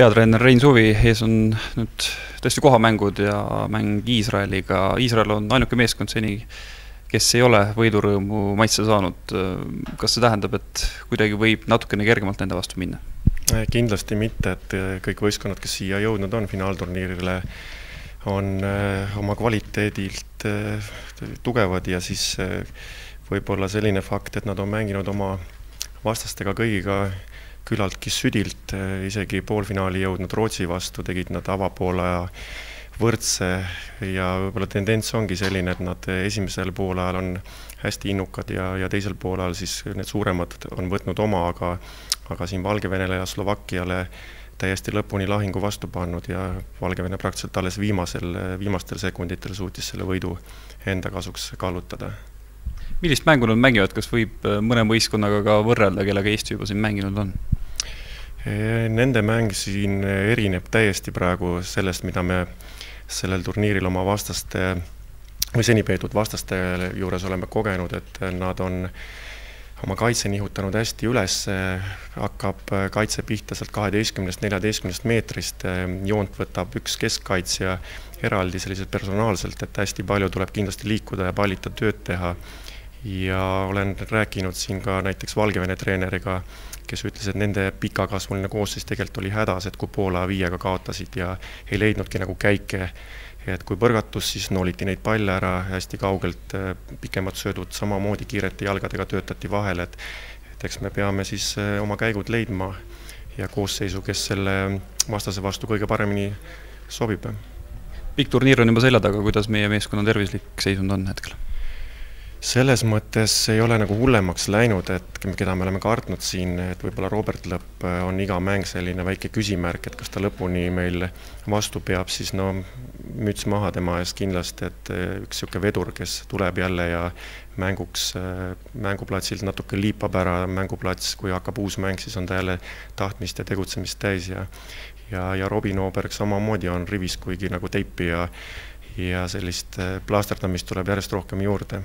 Peatreener Rein Suvi, ees on nüüd tõesti kohamängud ja mäng Iisraeliga. Iisrael on ainuke meeskond seni, kes ei ole võidurõõmu maitse saanud. Kas see tähendab, et kuidagi võib natukene kergemalt nende vastu minna? Kindlasti mitte, et kõik võistkonnad, kes siia jõudnud on finaalturniirile, on oma kvaliteedilt tugevad ja siis võib-olla selline fakt, et nad on mänginud oma vastastega kõigiga külaltki südilt, isegi poolfinaali jõudnud Rootsi vastu, tegid nad avapoolaja võrdse ja võib-olla tendents ongi selline, et nad esimesel poolajal on hästi innukad ja teisel poolajal siis need suuremad on võtnud oma, aga siin Valgevenele ja Slovakkiale täiesti lõpuni lahingu vastu pannud ja Valgevene praktiliselt alles viimastel sekunditel suutis selle võidu enda kasuks kaalutada. Millist mängu nad mängivad? Kas võib mõne võistkonnaga ka võrrelda, kellega Eesti juba siin mänginud on? Nende mäng siin erineb täiesti praegu sellest, mida me sellel turniiril oma vastaste või seni peetud vastaste juures oleme kogenud, et nad on oma kaitse nihutanud hästi üles, hakkab kaitse pihta sealt 12-14 meetrist, joont võtab üks keskkaitsja eraldi selliselt personaalselt, et hästi palju tuleb kindlasti liikuda ja pallita tööd teha. Ja olen rääkinud siin ka näiteks Valgevene treeneriga, kes ütles, et nende pikakasvuline koosseis tegelikult oli hädas, et kui Poola 5-ga kaotasid ja ei leidnudki nagu käike, et kui põrgatus, siis nooliti neid palle ära hästi kaugelt, pikemad söödud, samamoodi kiirete jalgadega töötati vahel, et eks me peame siis oma käigud leidma ja koosseisu, kes selle vastase vastu kõige paremini sobib. Pikk turniir on juba selja taga, kuidas meie meeskonna tervislik seisund on hetkel? Selles mõttes ei ole nagu hullemaks läinud, et keda me oleme kartnud siin, et võib-olla Robert Lõpp on iga mäng selline väike küsimärk, et kas ta lõpuni meil vastu peab, siis no müts maha tema eest kindlasti, et üks siuke vedur, kes tuleb jälle ja mänguplatsilt natuke liipab ära mänguplats, kui hakkab uus mäng, siis on ta jälle tahtmist ja tegutsemist täis ja Robin Oberg samamoodi on rivis kuigi nagu teipi ja sellist plaasterdamist tuleb järjest rohkem juurde.